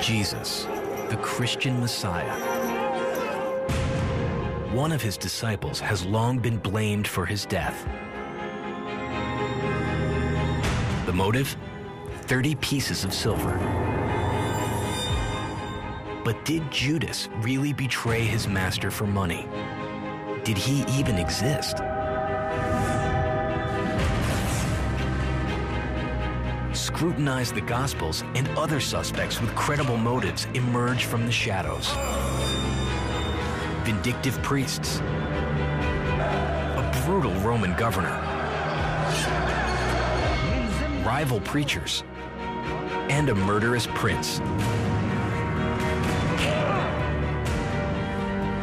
Jesus, the Christian Messiah. One of his disciples has long been blamed for his death. The motive? 30 pieces of silver. But did Judas really betray his master for money? Did he even exist? Scrutinize the Gospels, and other suspects with credible motives emerge from the shadows. Vindictive priests, a brutal Roman governor, rival preachers, and a murderous prince.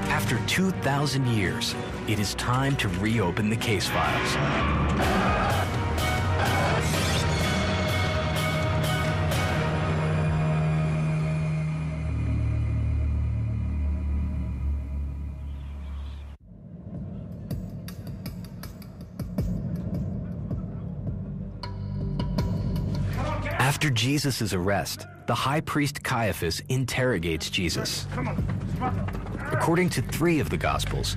After 2,000 years, it is time to reopen the case files. After Jesus' arrest, the high priest Caiaphas interrogates Jesus. According to 3 of the Gospels,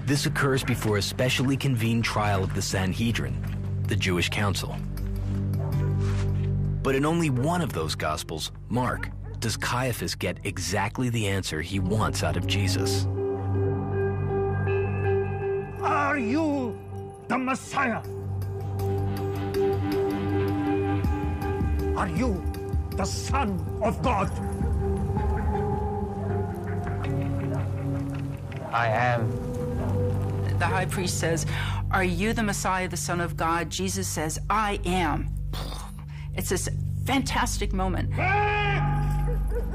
this occurs before a specially convened trial of the Sanhedrin, the Jewish council. But in only one of those Gospels, Mark, does Caiaphas get exactly the answer he wants out of Jesus. Are you the Messiah? Are you the Son of God? I am. The high priest says, "Are you the Messiah, the Son of God?" Jesus says, "I am." It's this fantastic moment. Hey!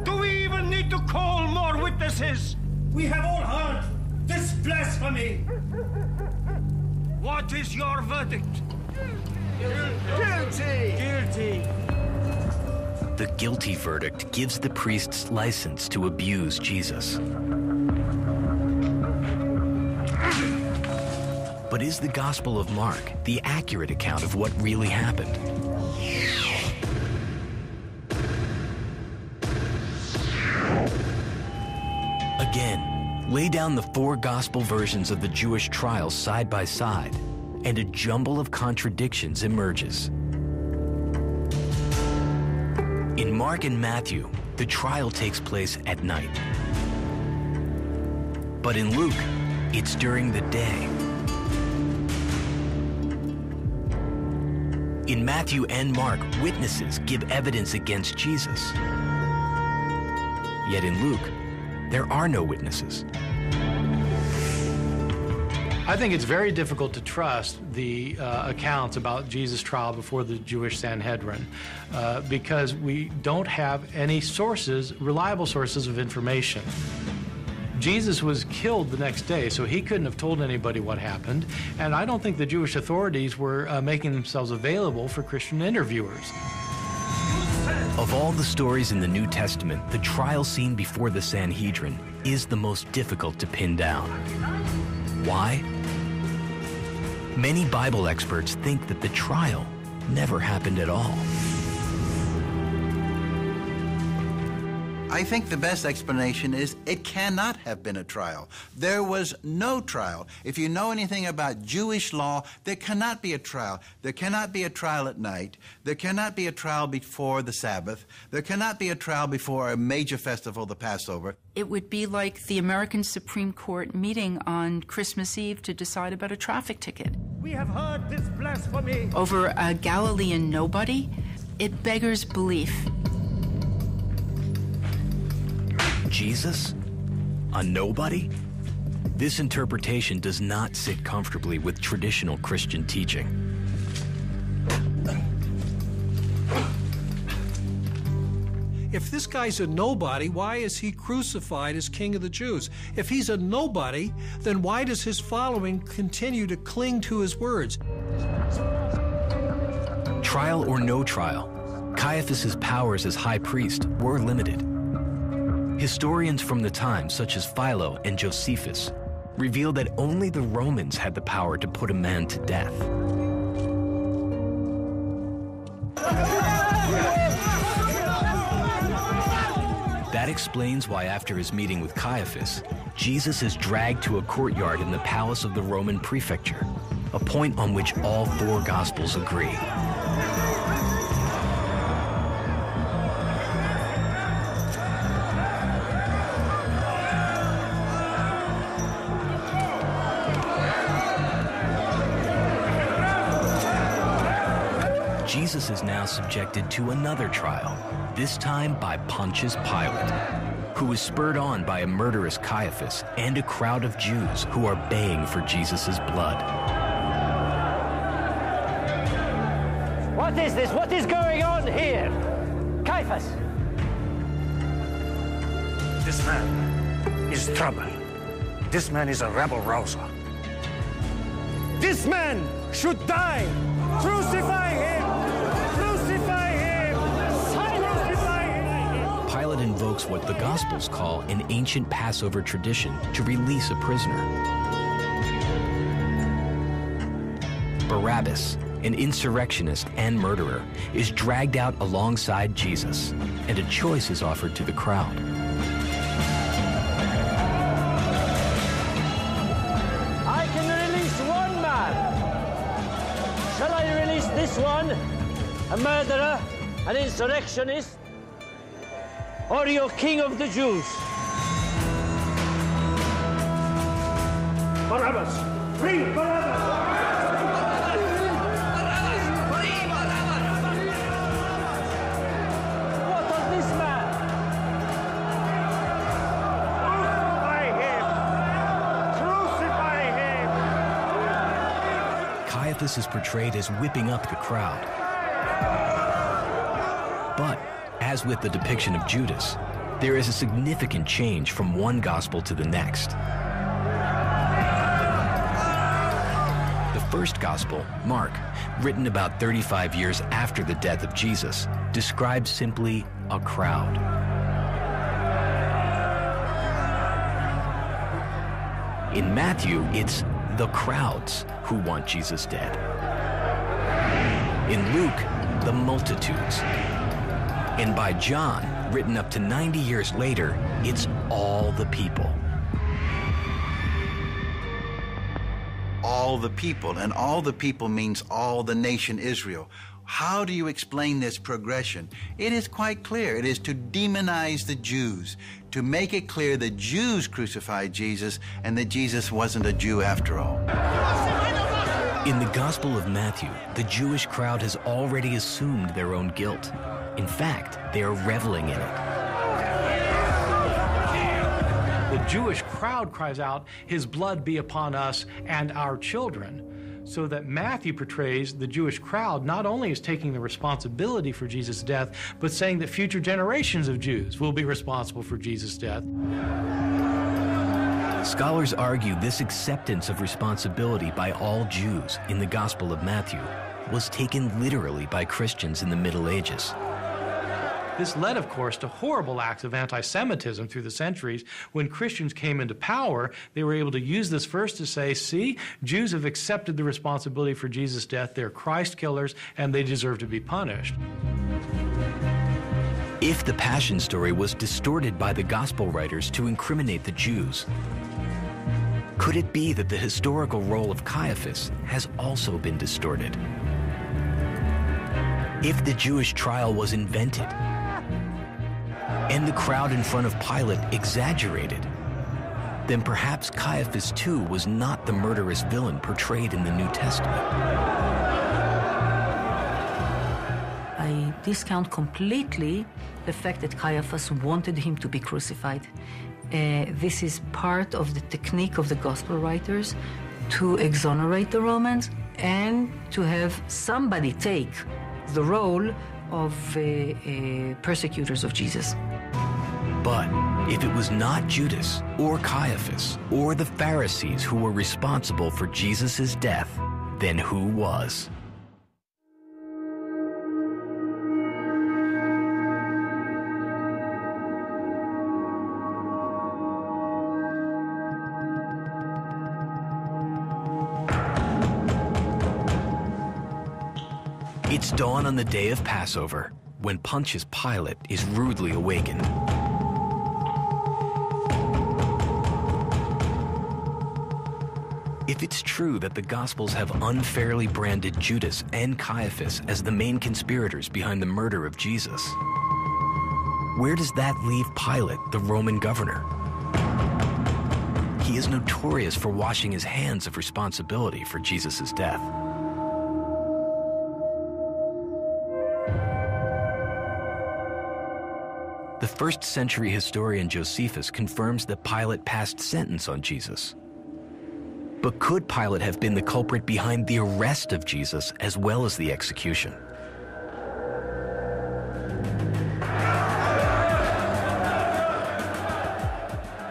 Do we even need to call more witnesses? We have all heard this blasphemy. What is your verdict? Guilty! Guilty! The guilty verdict gives the priests license to abuse Jesus. But is the Gospel of Mark the accurate account of what really happened? Again, lay down the 4 Gospel versions of the Jewish trials side by side, and a jumble of contradictions emerges. In Mark and Matthew, the trial takes place at night. But in Luke, it's during the day. In Matthew and Mark, witnesses give evidence against Jesus. Yet in Luke, there are no witnesses. I think it's very difficult to trust the accounts about Jesus' trial before the Jewish Sanhedrin because we don't have any sources, reliable sources of information. Jesus was killed the next day, so he couldn't have told anybody what happened, and I don't think the Jewish authorities were making themselves available for Christian interviewers. Of all the stories in the New Testament, the trial scene before the Sanhedrin is the most difficult to pin down. Why? Many Bible experts think that the trial never happened at all. I think the best explanation is it cannot have been a trial. There was no trial. If you know anything about Jewish law, there cannot be a trial. There cannot be a trial at night. There cannot be a trial before the Sabbath. There cannot be a trial before a major festival, the Passover. It would be like the American Supreme Court meeting on Christmas Eve to decide about a traffic ticket. We have heard this blasphemy. Over a Galilean nobody, it beggars belief. Jesus? A nobody? This interpretation does not sit comfortably with traditional Christian teaching. If this guy's a nobody, why is he crucified as King of the Jews? If he's a nobody, then why does his following continue to cling to his words? Trial or no trial, Caiaphas' powers as high priest were limited. Historians from the time, such as Philo and Josephus, reveal that only the Romans had the power to put a man to death. That explains why after his meeting with Caiaphas, Jesus is dragged to a courtyard in the palace of the Roman prefecture, a point on which all four Gospels agree. Jesus is now subjected to another trial, this time by Pontius Pilate, who is spurred on by a murderous Caiaphas and a crowd of Jews who are baying for Jesus' blood. What is this? What is going on here? Caiaphas! This man is trouble. This man is a rabble-rouser. This man should die! Crucify him! Crucify him! Crucify him! Pilate invokes what the Gospels call an ancient Passover tradition to release a prisoner. Barabbas, an insurrectionist and murderer, is dragged out alongside Jesus, and a choice is offered to the crowd. I can release one man. Shall I release this one, a murderer, an insurrectionist, or your king of the Jews? Barabbas! Bring Barabbas! What of this man? Crucify him! Crucify him! Caiaphas is portrayed as whipping up the crowd. But, as with the depiction of Judas, there is a significant change from one gospel to the next. The first gospel, Mark, written about 35 years after the death of Jesus, describes simply a crowd. In Matthew, it's the crowds who want Jesus dead. In Luke, the multitudes. And by John, written up to 90 years later, it's all the people. All the people, and all the people means all the nation Israel. How do you explain this progression? It is quite clear. It is to demonize the Jews, to make it clear the Jews crucified Jesus and that Jesus wasn't a Jew after all. In the Gospel of Matthew, the Jewish crowd has already assumed their own guilt. In fact, they are reveling in it. The Jewish crowd cries out, "His blood be upon us and our children." So that Matthew portrays the Jewish crowd not only as taking the responsibility for Jesus' death, but saying that future generations of Jews will be responsible for Jesus' death. Scholars argue this acceptance of responsibility by all Jews in the Gospel of Matthew was taken literally by Christians in the Middle Ages. This led, of course, to horrible acts of anti-Semitism through the centuries. When Christians came into power, they were able to use this verse to say, see, Jews have accepted the responsibility for Jesus' death, they're Christ killers, and they deserve to be punished. If the Passion story was distorted by the Gospel writers to incriminate the Jews, could it be that the historical role of Caiaphas has also been distorted? If the Jewish trial was invented, and the crowd in front of Pilate exaggerated, then perhaps Caiaphas too was not the murderous villain portrayed in the New Testament. I discount completely the fact that Caiaphas wanted him to be crucified. This is part of the technique of the gospel writers to exonerate the Romans and to have somebody take the role of persecutors of Jesus. But if it was not Judas or Caiaphas or the Pharisees who were responsible for Jesus' death, then who was? It's dawn on the day of Passover, when Pontius Pilate is rudely awakened. If it's true that the Gospels have unfairly branded Judas and Caiaphas as the main conspirators behind the murder of Jesus, where does that leave Pilate, the Roman governor? He is notorious for washing his hands of responsibility for Jesus' death. The first-century historian Josephus confirms that Pilate passed sentence on Jesus. But could Pilate have been the culprit behind the arrest of Jesus as well as the execution?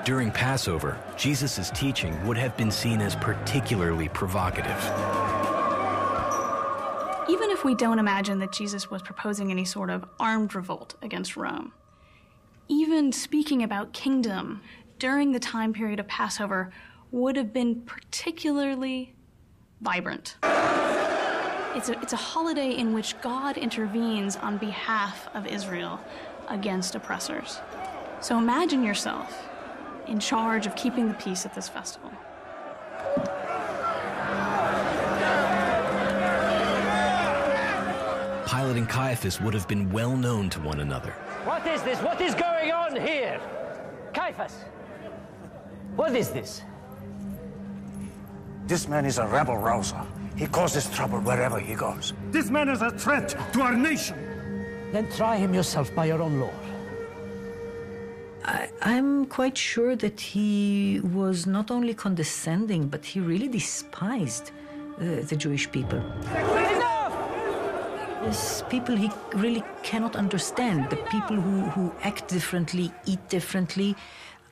During Passover, Jesus' teaching would have been seen as particularly provocative. Even if we don't imagine that Jesus was proposing any sort of armed revolt against Rome, even speaking about kingdom during the time period of Passover would have been particularly vibrant. It's a holiday in which God intervenes on behalf of Israel against oppressors. So imagine yourself in charge of keeping the peace at this festival. Pilate and Caiaphas would have been well known to one another. What is this? What is going on here? Caiaphas, what is this? This man is a rebel-rouser. He causes trouble wherever he goes. This man is a threat to our nation. Then try him yourself by your own law. I'm quite sure that he was not only condescending, but he really despised the Jewish people. There's people he really cannot understand, the people who act differently, eat differently.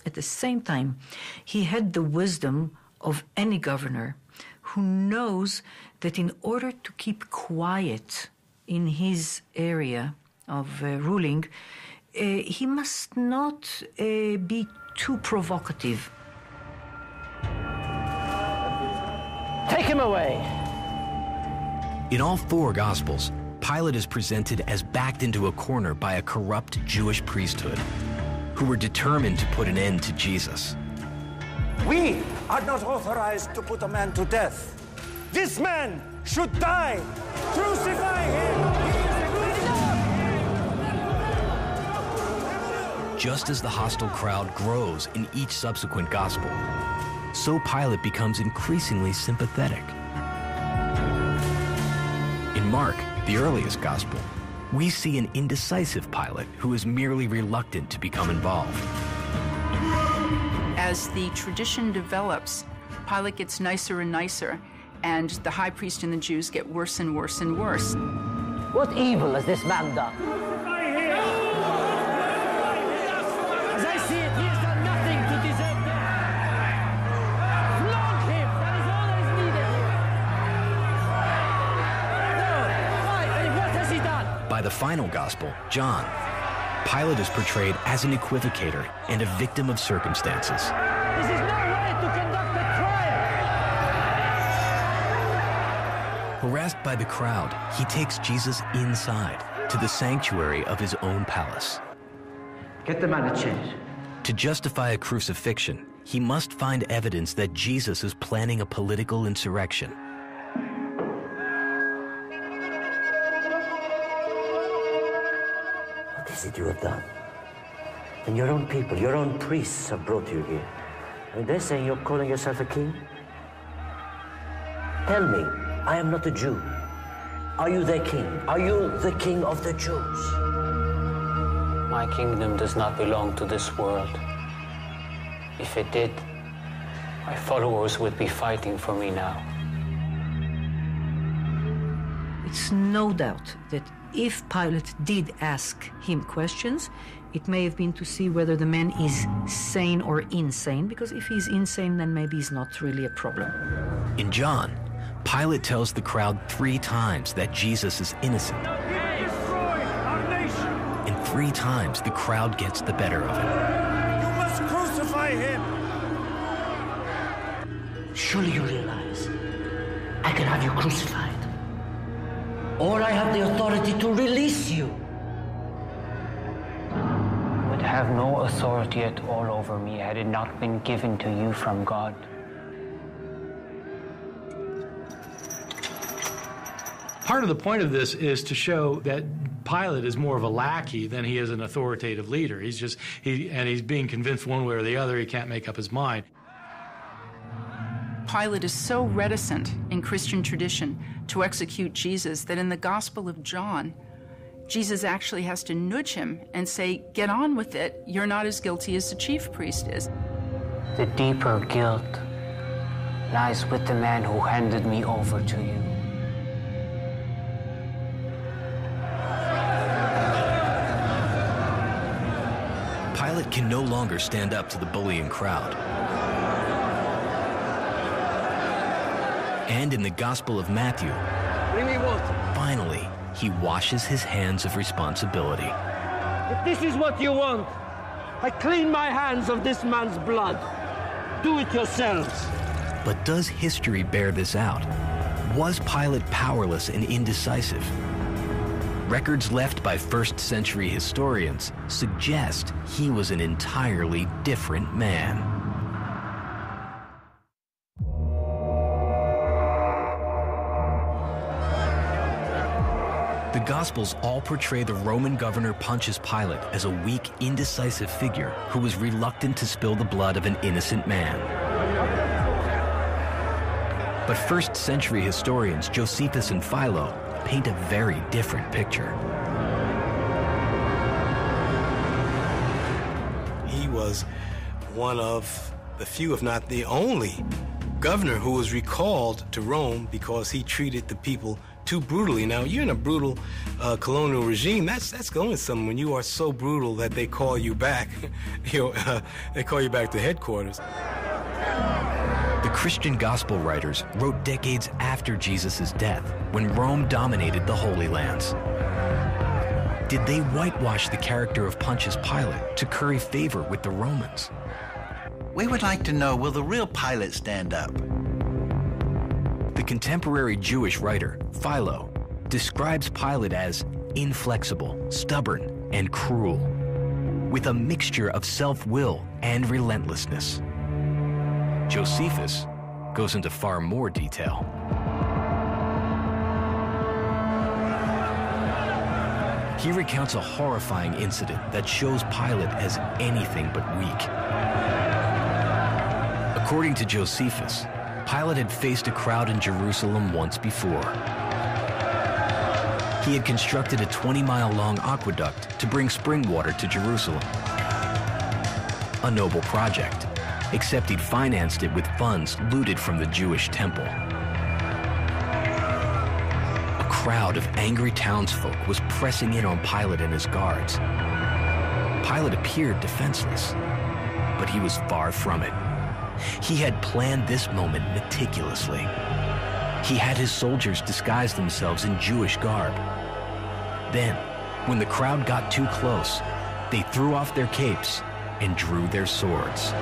At the same time, he had the wisdom of any governor who knows that in order to keep quiet in his area of ruling, he must not be too provocative. Take him away. In all four Gospels, Pilate is presented as backed into a corner by a corrupt Jewish priesthood who were determined to put an end to Jesus. We are not authorized to put a man to death. This man should die. Crucify him! Just as the hostile crowd grows in each subsequent gospel, so Pilate becomes increasingly sympathetic. In Mark, the earliest gospel, we see an indecisive Pilate who is merely reluctant to become involved. As the tradition develops, Pilate gets nicer and nicer, and the high priest and the Jews get worse and worse and worse. What evil has this man done? As I see it, he has done nothing to deserve death. Flog him! That is all that is needed here. No, why? What has he done? By the final gospel, John, Pilate is portrayed as an equivocator and a victim of circumstances. This is no way to conduct a trial. Harassed by the crowd, he takes Jesus inside to the sanctuary of his own palace. Get the man a chair. To justify a crucifixion, he must find evidence that Jesus is planning a political insurrection. What is it you have done? And your own people, your own priests have brought you here. And they're saying you're calling yourself a king? Tell me, I am not a Jew. Are you their king? Are you the king of the Jews? My kingdom does not belong to this world. If it did, my followers would be fighting for me now. It's no doubt that if Pilate did ask him questions, it may have been to see whether the man is sane or insane, because if he's insane, then maybe he's not really a problem. In John, Pilate tells the crowd 3 times that Jesus is innocent. And 3 times the crowd gets the better of him. You must crucify him! Surely you realize I can have you crucified. Or I have the authority to release you. You would have no authority at all over me had it not been given to you from God. Part of the point of this is to show that Pilate is more of a lackey than he is an authoritative leader. He's being convinced one way or the other. He can't make up his mind. Pilate is so reticent in Christian tradition to execute Jesus that in the Gospel of John, Jesus actually has to nudge him and say, get on with it. You're not as guilty as the chief priest is. The deeper guilt lies with the man who handed me over to you. Pilate can no longer stand up to the bullying crowd. And in the Gospel of Matthew, Bring me water. finally, he washes his hands of responsibility. If this is what you want, I clean my hands of this man's blood. Do it yourselves. But does history bear this out? Was Pilate powerless and indecisive? Records left by first-century historians suggest he was an entirely different man. The Gospels all portray the Roman governor Pontius Pilate as a weak, indecisive figure who was reluctant to spill the blood of an innocent man. But first-century historians Josephus and Philo paint a very different picture. He was one of the few, if not the only, governor who was recalled to Rome because he treated the people too brutally. Now, you're in a brutal colonial regime. That's going somewhere when you are so brutal that they call you back. They call you back to headquarters. The Christian gospel writers wrote decades after Jesus' death, when Rome dominated the Holy Lands. Did they whitewash the character of Pontius Pilate to curry favor with the Romans? We would like to know, will the real Pilate stand up? The contemporary Jewish writer, Philo, describes Pilate as inflexible, stubborn, and cruel, with a mixture of self-will and relentlessness. Josephus goes into far more detail. He recounts a horrifying incident that shows Pilate as anything but weak. According to Josephus, Pilate had faced a crowd in Jerusalem once before. He had constructed a 20-mile-long aqueduct to bring spring water to Jerusalem. A noble project, except he'd financed it with funds looted from the Jewish temple. A crowd of angry townsfolk was pressing in on Pilate and his guards. Pilate appeared defenseless, but he was far from it. He had planned this moment meticulously. He had his soldiers disguise themselves in Jewish garb. Then, when the crowd got too close, they threw off their capes and drew their swords.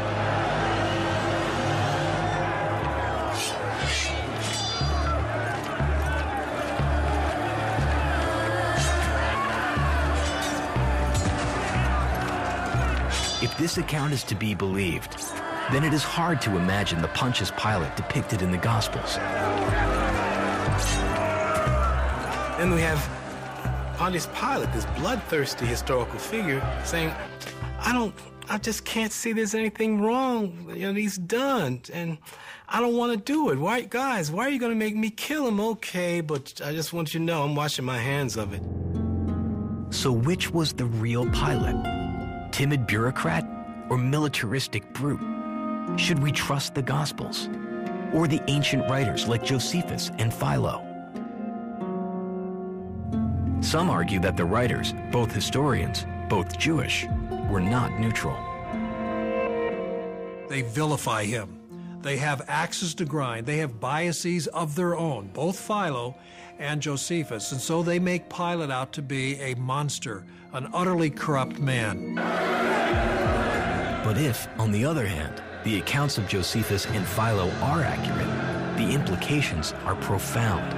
If this account is to be believed, then it is hard to imagine the Pontius Pilate depicted in the Gospels. Then we have Pontius Pilate, this bloodthirsty historical figure, saying, I just can't see there's anything wrong. He's done, and I don't want to do it. Why, guys, why are you going to make me kill him? Okay, but I just want you to know I'm washing my hands of it. So which was the real Pilate? Timid bureaucrat or militaristic brute? Should we trust the Gospels or the ancient writers like Josephus and Philo? Some argue that the writers, both historians, both Jewish, were not neutral. They vilify him. They have axes to grind. They have biases of their own, both Philo and Josephus, and so they make Pilate out to be a monster, an utterly corrupt man. But if, on the other hand, the accounts of Josephus and Philo are accurate, the implications are profound.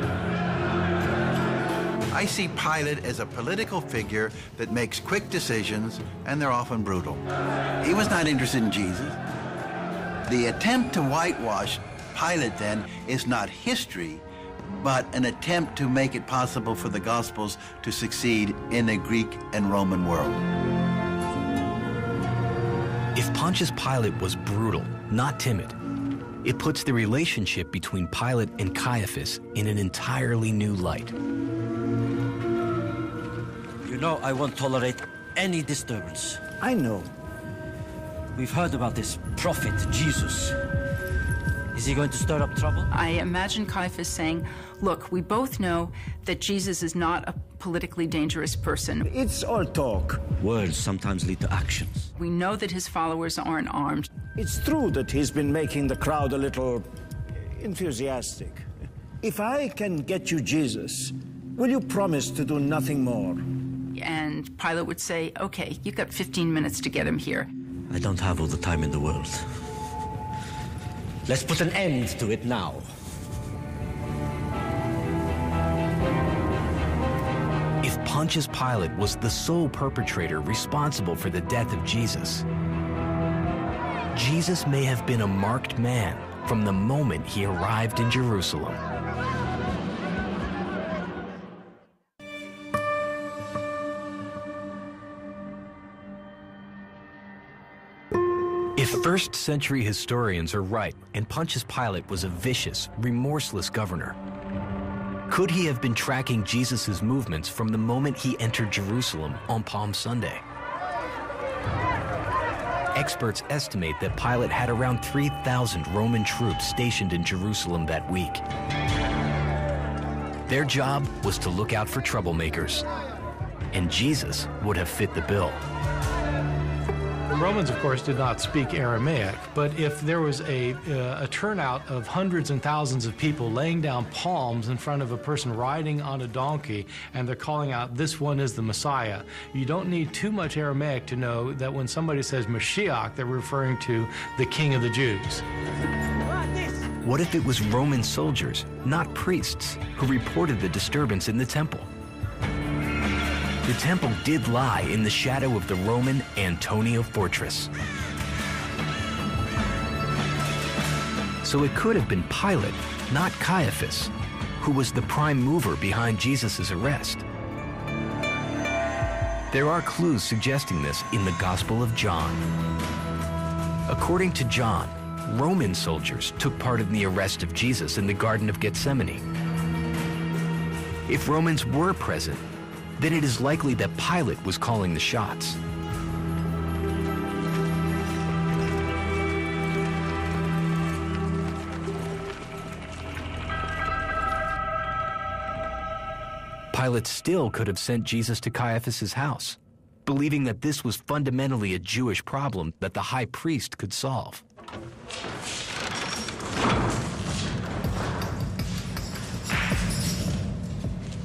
I see Pilate as a political figure that makes quick decisions, and they're often brutal. He was not interested in Jesus. The attempt to whitewash Pilate, then, is not history, but an attempt to make it possible for the Gospels to succeed in a Greek and Roman world. If Pontius Pilate was brutal, not timid, it puts the relationship between Pilate and Caiaphas in an entirely new light. You know, I won't tolerate any disturbance. I know. We've heard about this prophet, Jesus. Is he going to stir up trouble? I imagine Caiaphas saying, look, we both know that Jesus is not a politically dangerous person. It's all talk. Words sometimes lead to actions. We know that his followers aren't armed. It's true that he's been making the crowd a little enthusiastic. If I can get you Jesus, will you promise to do nothing more? And Pilate would say, okay, you've got 15 minutes to get him here. I don't have all the time in the world. Let's put an end to it now. If Pontius Pilate was the sole perpetrator responsible for the death of Jesus, Jesus may have been a marked man from the moment he arrived in Jerusalem. If first-century historians are right, and Pontius Pilate was a vicious, remorseless governor, could he have been tracking Jesus' movements from the moment he entered Jerusalem on Palm Sunday? Experts estimate that Pilate had around 3,000 Roman troops stationed in Jerusalem that week. Their job was to look out for troublemakers, and Jesus would have fit the bill. The Romans, of course, did not speak Aramaic, but if there was a turnout of hundreds and thousands of people laying down palms in front of a person riding on a donkey, and they're calling out, "This one is the Messiah," you don't need too much Aramaic to know that when somebody says Mashiach, they're referring to the King of the Jews. What if it was Roman soldiers, not priests, who reported the disturbance in the temple? The temple did lie in the shadow of the Roman Antonia fortress. So it could have been Pilate, not Caiaphas, who was the prime mover behind Jesus' arrest. There are clues suggesting this in the Gospel of John. According to John, Roman soldiers took part in the arrest of Jesus in the Garden of Gethsemane. If Romans were present, then it is likely that Pilate was calling the shots. Pilate still could have sent Jesus to Caiaphas' house, believing that this was fundamentally a Jewish problem that the high priest could solve.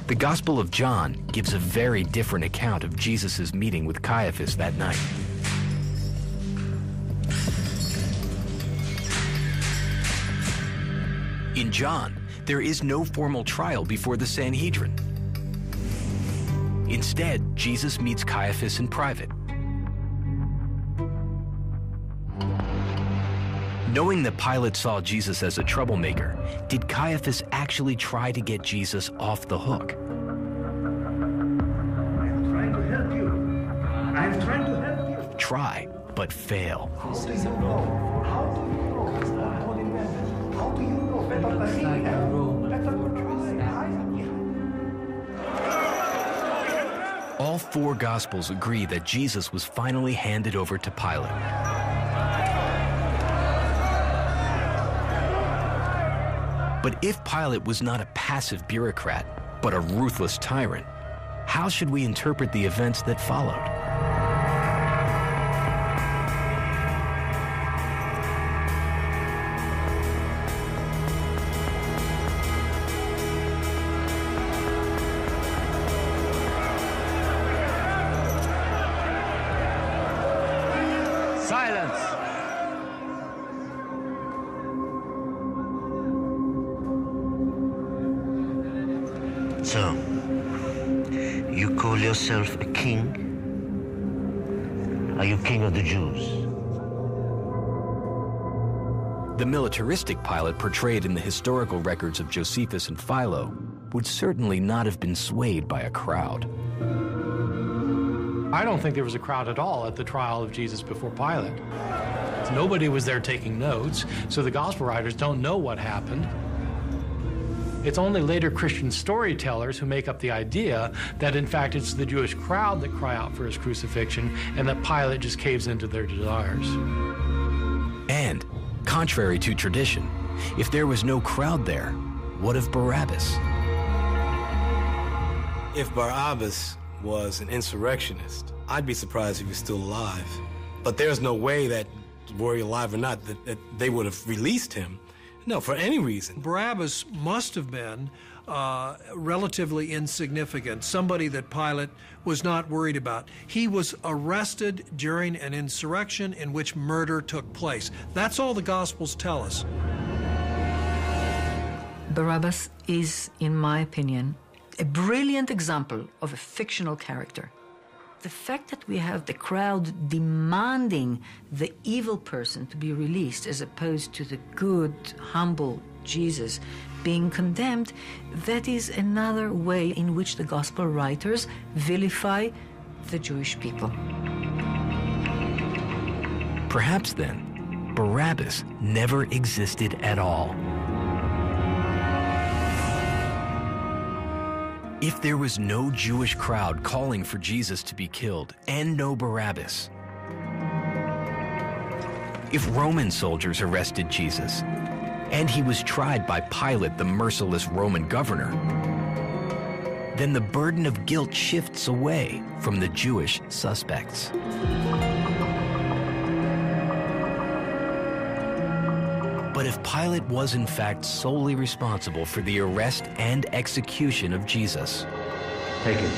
The Gospel of John gives a very different account of Jesus' meeting with Caiaphas that night. In John, there is no formal trial before the Sanhedrin. Instead, Jesus meets Caiaphas in private. Knowing that Pilate saw Jesus as a troublemaker, did Caiaphas actually try to get Jesus off the hook? I'm trying to help you. I'm trying to help you. Try, but fail. How do you know? How do you know? Holy man, how do you know? Better than me. Better try. All four Gospels agree that Jesus was finally handed over to Pilate. But if Pilate was not a passive bureaucrat, but a ruthless tyrant, how should we interpret the events that followed? Silence! So, you call yourself a king? Are you king of the Jews? The militaristic Pilate portrayed in the historical records of Josephus and Philo would certainly not have been swayed by a crowd. I don't think there was a crowd at all at the trial of Jesus before Pilate. Nobody was there taking notes, so the gospel writers don't know what happened. It's only later Christian storytellers who make up the idea that, in fact, it's the Jewish crowd that cry out for his crucifixion and that Pilate just caves into their desires. And, contrary to tradition, if there was no crowd there, what of Barabbas? If Barabbas was an insurrectionist, I'd be surprised if he was still alive. But there's no way that, were he alive or not, that they would have released him. No, for any reason. Barabbas must have been relatively insignificant, somebody that Pilate was not worried about. He was arrested during an insurrection in which murder took place. That's all the Gospels tell us. Barabbas is, in my opinion, a brilliant example of a fictional character. The fact that we have the crowd demanding the evil person to be released as opposed to the good, humble Jesus being condemned, that is another way in which the gospel writers vilify the Jewish people. Perhaps then, Barabbas never existed at all. If there was no Jewish crowd calling for Jesus to be killed, and no Barabbas, if Roman soldiers arrested Jesus, and he was tried by Pilate, the merciless Roman governor, then the burden of guilt shifts away from the Jewish suspects. But if Pilate was in fact solely responsible for the arrest and execution of Jesus, take him.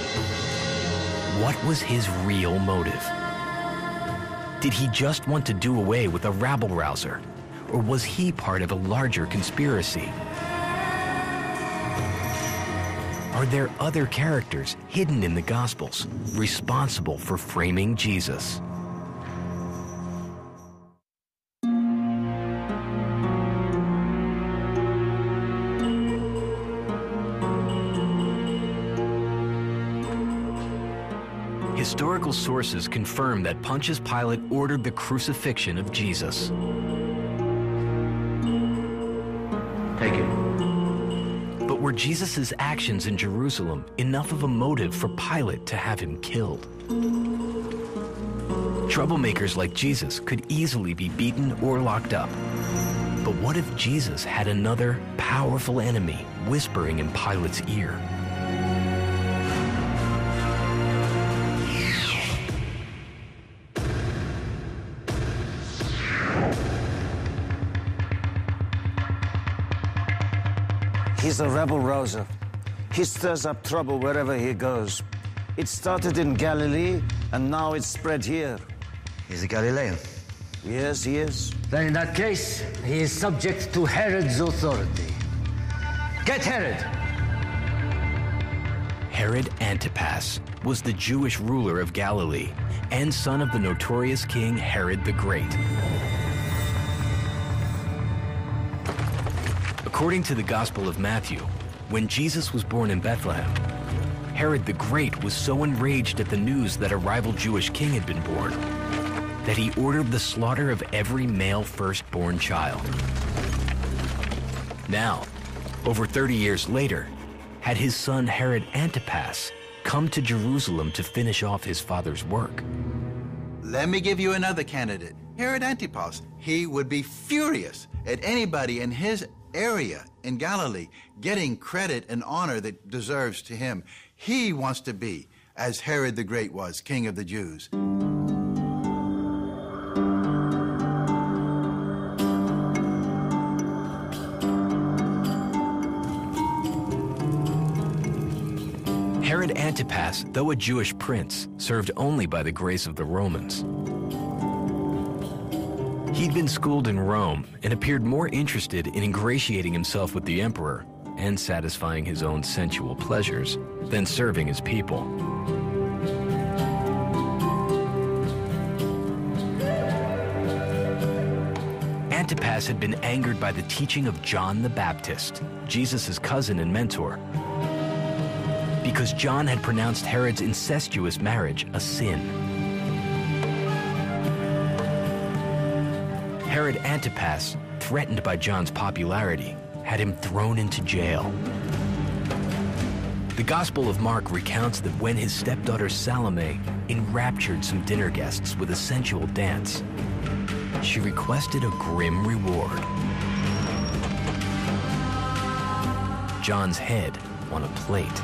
What was his real motive? Did he just want to do away with a rabble-rouser, or was he part of a larger conspiracy? Are there other characters hidden in the Gospels responsible for framing Jesus? Historical sources confirm that Pontius Pilate ordered the crucifixion of Jesus. Take him. But were Jesus' actions in Jerusalem enough of a motive for Pilate to have him killed? Troublemakers like Jesus could easily be beaten or locked up. But what if Jesus had another powerful enemy whispering in Pilate's ear? He's a rebel-rouser. He stirs up trouble wherever he goes. It started in Galilee, and now it's spread here. He's a Galilean. Yes, he is. Then in that case, he is subject to Herod's authority. Get Herod! Herod Antipas was the Jewish ruler of Galilee and son of the notorious king Herod the Great. According to the Gospel of Matthew, when Jesus was born in Bethlehem, Herod the Great was so enraged at the news that a rival Jewish king had been born that he ordered the slaughter of every male firstborn child. Now, over 30 years later, had his son Herod Antipas come to Jerusalem to finish off his father's work. Let me give you another candidate, Herod Antipas. He would be furious at anybody in his area in Galilee getting credit and honor that deserves to him. He wants to be as Herod the Great was, king of the Jews. Herod Antipas, though a Jewish prince, served only by the grace of the Romans. He'd been schooled in Rome and appeared more interested in ingratiating himself with the emperor and satisfying his own sensual pleasures than serving his people. Antipas had been angered by the teaching of John the Baptist, Jesus' cousin and mentor, because John had pronounced Herod's incestuous marriage a sin. Herod Antipas, threatened by John's popularity, had him thrown into jail. The Gospel of Mark recounts that when his stepdaughter Salome enraptured some dinner guests with a sensual dance, she requested a grim reward: John's head on a plate.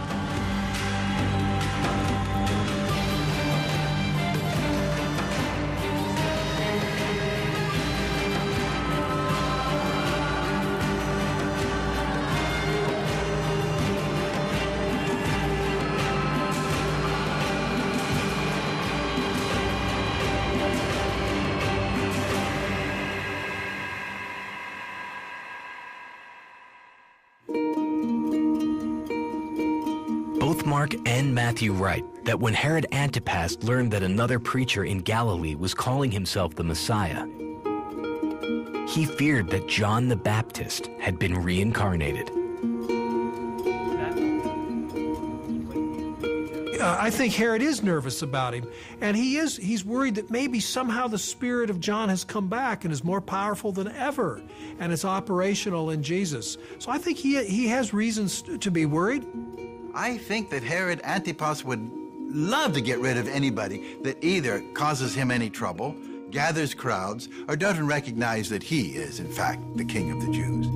Both Mark and Matthew write that when Herod Antipas learned that another preacher in Galilee was calling himself the Messiah, he feared that John the Baptist had been reincarnated. I think Herod is nervous about him, and he's worried that maybe somehow the spirit of John has come back and is more powerful than ever, and it's operational in Jesus. So I think he has reasons to be worried. I think that Herod Antipas would love to get rid of anybody that either causes him any trouble, gathers crowds, or doesn't recognize that he is, in fact, the King of the Jews.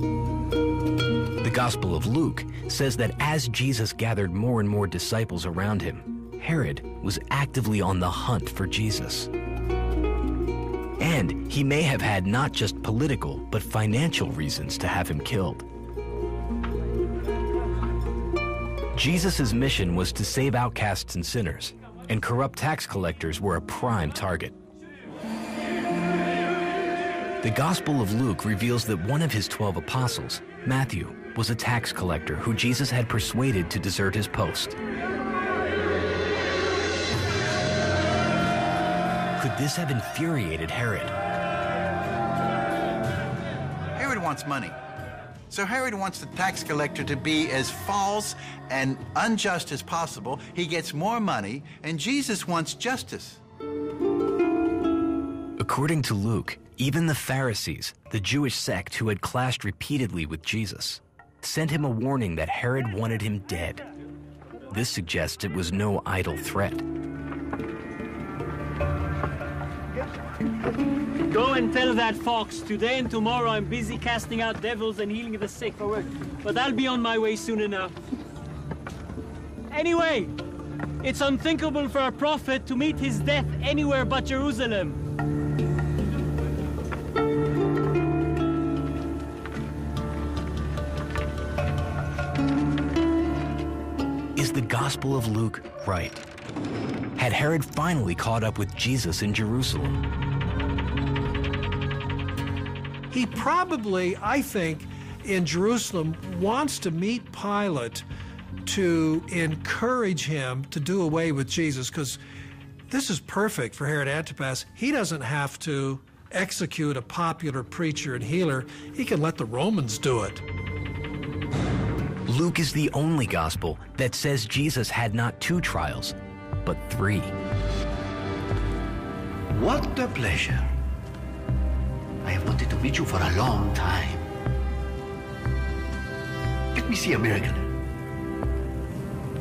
The Gospel of Luke says that as Jesus gathered more and more disciples around him, Herod was actively on the hunt for Jesus. And he may have had not just political, but financial reasons to have him killed. Jesus' mission was to save outcasts and sinners, and corrupt tax collectors were a prime target. The Gospel of Luke reveals that one of his 12 apostles, Matthew, was a tax collector who Jesus had persuaded to desert his post. Could this have infuriated Herod? Herod wants money. So Herod wants the tax collector to be as false and unjust as possible. He gets more money, and Jesus wants justice. According to Luke, even the Pharisees, the Jewish sect who had clashed repeatedly with Jesus, sent him a warning that Herod wanted him dead. This suggests it was no idle threat. Go and tell that fox, today and tomorrow I'm busy casting out devils and healing the sick for work, but I'll be on my way soon enough. Anyway, it's unthinkable for a prophet to meet his death anywhere but Jerusalem. Is the Gospel of Luke right? Had Herod finally caught up with Jesus in Jerusalem? He probably, I think, in Jerusalem wants to meet Pilate to encourage him to do away with Jesus, because this is perfect for Herod Antipas. He doesn't have to execute a popular preacher and healer. He can let the Romans do it. Luke is the only gospel that says Jesus had not 2 trials, but 3. What a pleasure. I have wanted to meet you for a long time. Let me see a miracle.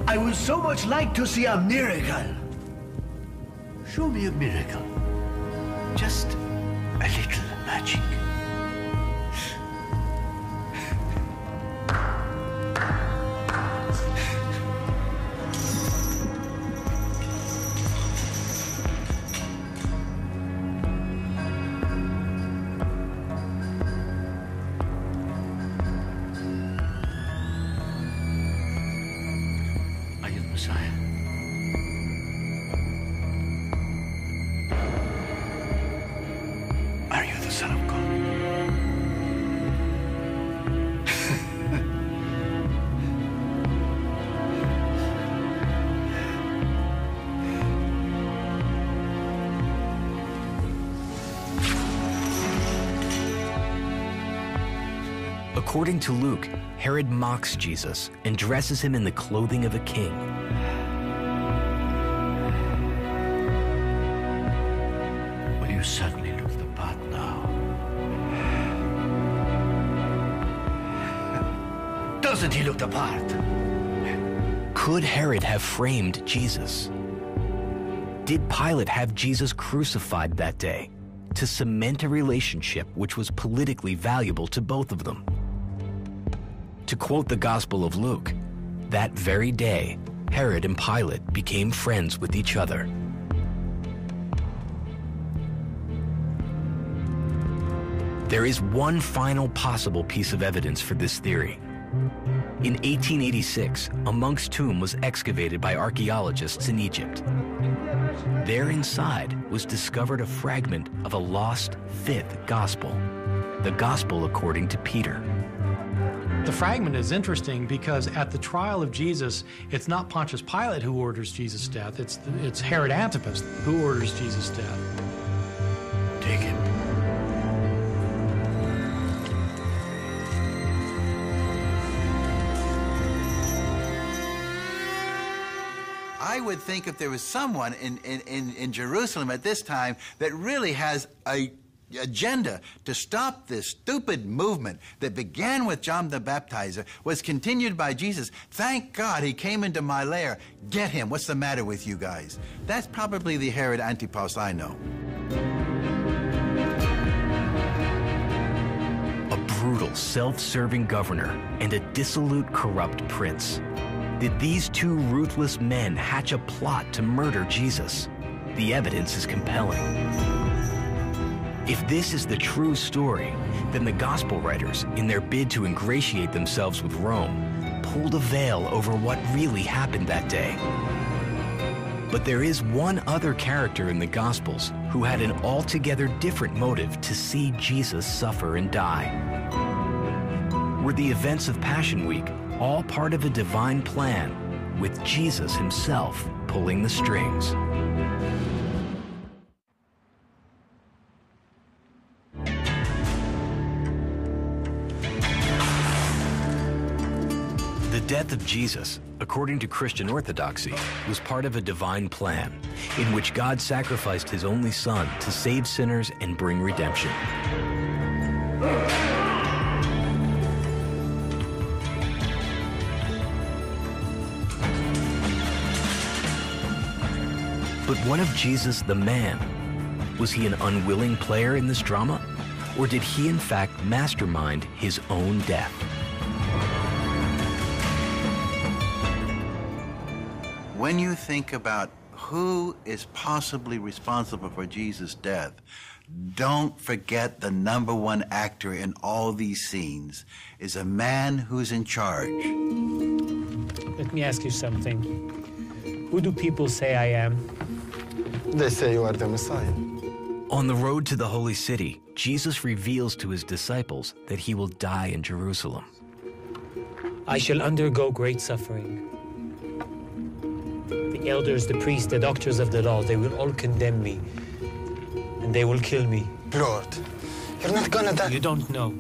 I would so much like to see a miracle. Show me a miracle. Just a little magic. According to Luke, Herod mocks Jesus and dresses him in the clothing of a king. Well, you certainly look the part now. Doesn't he look the part? Could Herod have framed Jesus? Did Pilate have Jesus crucified that day to cement a relationship which was politically valuable to both of them? To quote the Gospel of Luke, that very day, Herod and Pilate became friends with each other. There is one final possible piece of evidence for this theory. In 1886, a monk's tomb was excavated by archaeologists in Egypt. There inside was discovered a fragment of a lost fifth gospel, the Gospel according to Peter. The fragment is interesting because at the trial of Jesus, it's not Pontius Pilate who orders Jesus' death, it's Herod Antipas who orders Jesus' death. Take him. I would think if there was someone in Jerusalem at this time that really has a agenda to stop this stupid movement that began with John the Baptizer, was continued by Jesus. Thank God he came into my lair. Get him. What's the matter with you guys? That's probably the Herod Antipas I know. A brutal, self-serving governor and a dissolute, corrupt prince. Did these two ruthless men hatch a plot to murder Jesus? The evidence is compelling. If this is the true story, then the gospel writers, in their bid to ingratiate themselves with Rome, pulled a veil over what really happened that day. But there is one other character in the Gospels who had an altogether different motive to see Jesus suffer and die. Were the events of Passion Week all part of a divine plan, with Jesus himself pulling the strings? The death of Jesus, according to Christian orthodoxy, was part of a divine plan in which God sacrificed his only son to save sinners and bring redemption. But what of Jesus the man? Was he an unwilling player in this drama? Or did he in fact mastermind his own death? When you think about who is possibly responsible for Jesus' death, don't forget the #1 actor in all these scenes is a man who's in charge. Let me ask you something. Who do people say I am? They say you are the Messiah. On the road to the holy city, Jesus reveals to his disciples that he will die in Jerusalem. I shall undergo great suffering. The elders, the priests, the doctors of the law, they will all condemn me. And they will kill me. Lord, you're not gonna die. You don't know.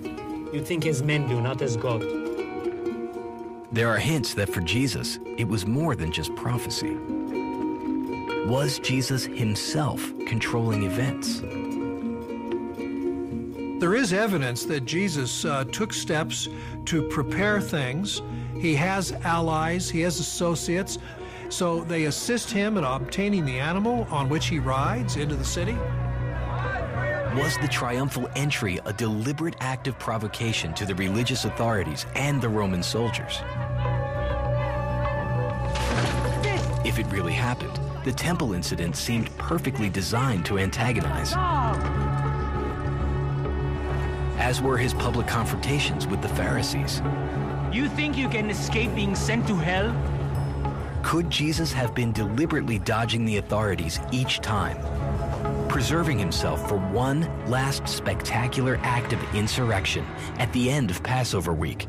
You think as men do, not as God. There are hints that for Jesus, it was more than just prophecy. Was Jesus himself controlling events? There is evidence that Jesus took steps to prepare things. He has allies, he has associates, so they assist him in obtaining the animal on which he rides into the city. Was the triumphal entry a deliberate act of provocation to the religious authorities and the Roman soldiers? If it really happened, the temple incident seemed perfectly designed to antagonize, as were his public confrontations with the Pharisees. You think you can escape being sent to hell? Could Jesus have been deliberately dodging the authorities each time, preserving himself for one last spectacular act of insurrection at the end of Passover week?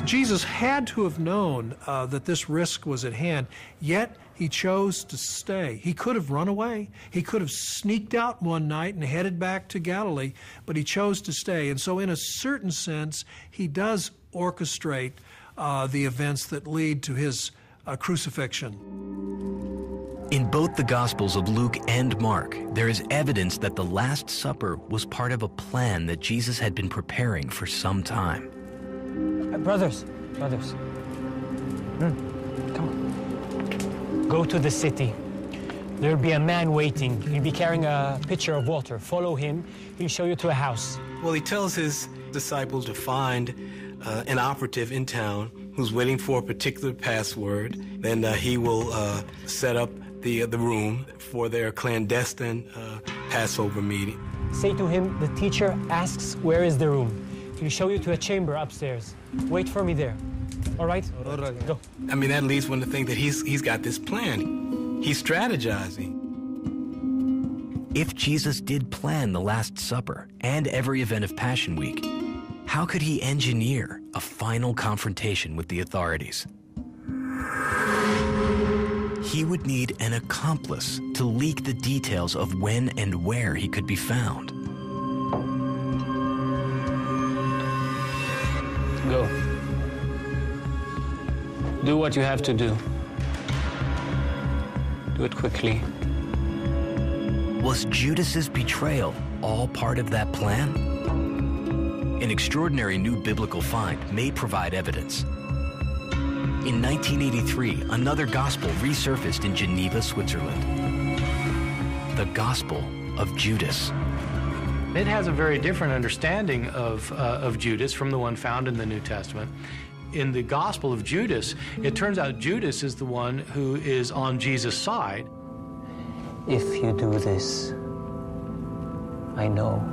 Jesus had to have known that this risk was at hand, yet He chose to stay. He could have run away. He could have sneaked out one night and headed back to Galilee, but he chose to stay. And so in a certain sense, he does orchestrate the events that lead to his crucifixion. In both the Gospels of Luke and Mark, there is evidence that the Last Supper was part of a plan that Jesus had been preparing for some time. Brothers. Come on. Go to the city. There'll be a man waiting. He'll be carrying a pitcher of water. Follow him. He'll show you to a house. Well, he tells his disciples to find an operative in town who's waiting for a particular password. Then he will set up the room for their clandestine Passover meeting. Say to him, the teacher asks, where is the room? He'll show you to a chamber upstairs. Wait for me there. All right? All right. Go. I mean, that leads one to think that he's got this plan. He's strategizing. If Jesus did plan the Last Supper and every event of Passion Week, how could he engineer a final confrontation with the authorities? He would need an accomplice to leak the details of when and where he could be found. Go. Do what you have to do. Do it quickly. Was Judas's betrayal all part of that plan? An extraordinary new biblical find may provide evidence. In 1983, another gospel resurfaced in Geneva, Switzerland. The Gospel of Judas. It has a very different understanding of Judas from the one found in the New Testament. In the Gospel of Judas, it turns out Judas is the one who is on Jesus' side. If you do this, I know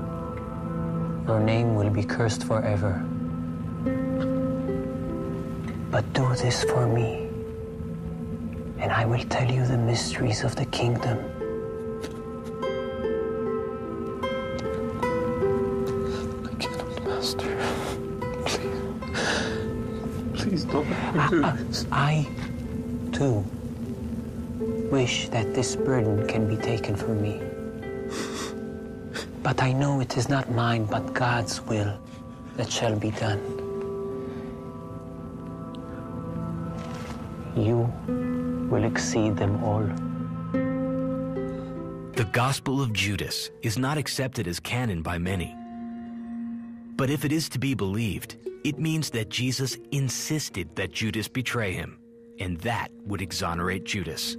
your name will be cursed forever. But do this for me, and I will tell you the mysteries of the kingdom. I cannot, Master. Please don't make me do this. I, too, wish that this burden can be taken from me. But I know it is not mine, but God's will that shall be done. You will exceed them all. The Gospel of Judas is not accepted as canon by many. But if it is to be believed, it means that Jesus insisted that Judas betray him, and that would exonerate Judas.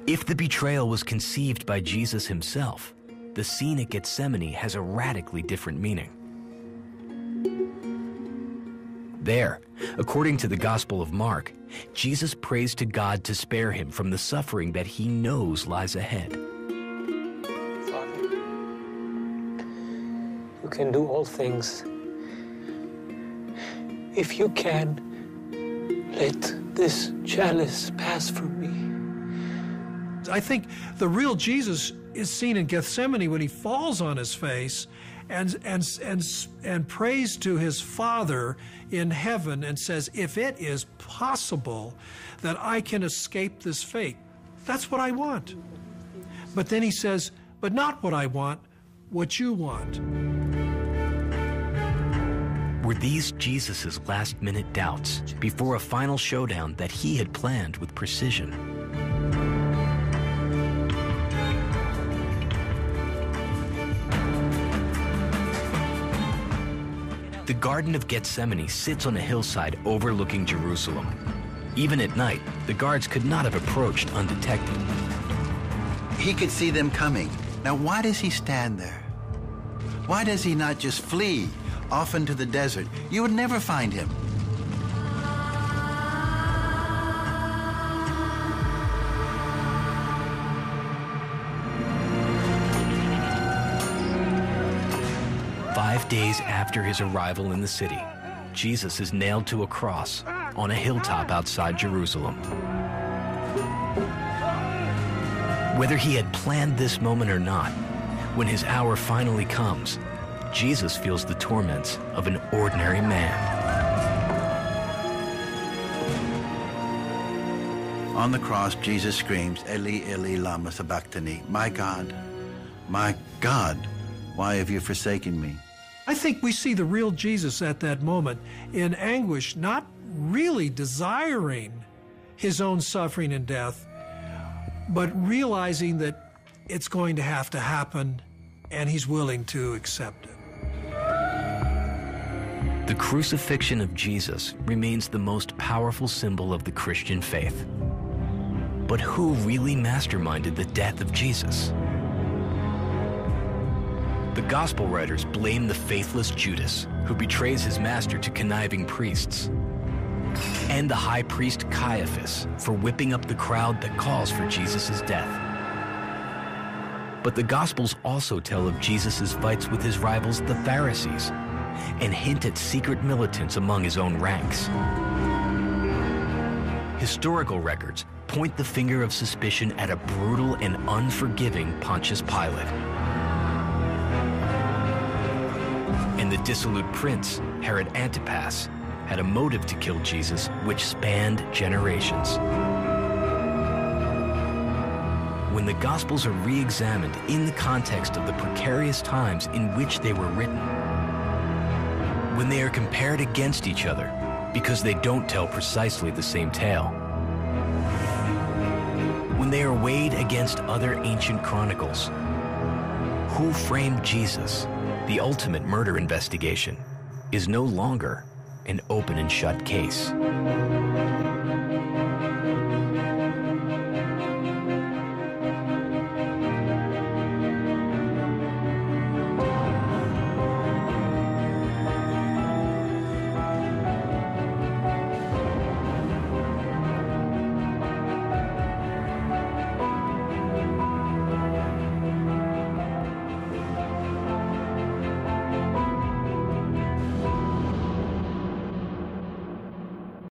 If the betrayal was conceived by Jesus himself, the scene at Gethsemane has a radically different meaning. There, according to the Gospel of Mark, Jesus prays to God to spare him from the suffering that he knows lies ahead. Father, you can do all things. If you can, let this chalice pass from me. I think the real Jesus is seen in Gethsemane when he falls on his face and prays to his Father in heaven and says, if it is possible that I can escape this fate, that's what I want. But then he says, but not what I want, what you want. Were these Jesus' last-minute doubts before a final showdown that he had planned with precision? The Garden of Gethsemane sits on a hillside overlooking Jerusalem. Even at night, the guards could not have approached undetected. He could see them coming. Now, why does he stand there? Why does he not just flee off into the desert? You would never find him. Days after his arrival in the city, Jesus is nailed to a cross on a hilltop outside Jerusalem. Whether he had planned this moment or not, when his hour finally comes, Jesus feels the torments of an ordinary man. On the cross, Jesus screams, Eli, Eli, lama sabachthani. My God, why have you forsaken me? I think we see the real Jesus at that moment in anguish, not really desiring his own suffering and death, but realizing that it's going to have to happen, and he's willing to accept it. The crucifixion of Jesus remains the most powerful symbol of the Christian faith. But who really masterminded the death of Jesus? The gospel writers blame the faithless Judas, who betrays his master to conniving priests, and the high priest Caiaphas for whipping up the crowd that calls for Jesus' death. But the Gospels also tell of Jesus' fights with his rivals, the Pharisees, and hint at secret militants among his own ranks. Historical records point the finger of suspicion at a brutal and unforgiving Pontius Pilate. And the dissolute prince, Herod Antipas, had a motive to kill Jesus which spanned generations. When the Gospels are re-examined in the context of the precarious times in which they were written, when they are compared against each other because they don't tell precisely the same tale, when they are weighed against other ancient chronicles, who framed Jesus, the ultimate murder investigation, is no longer an open and shut case.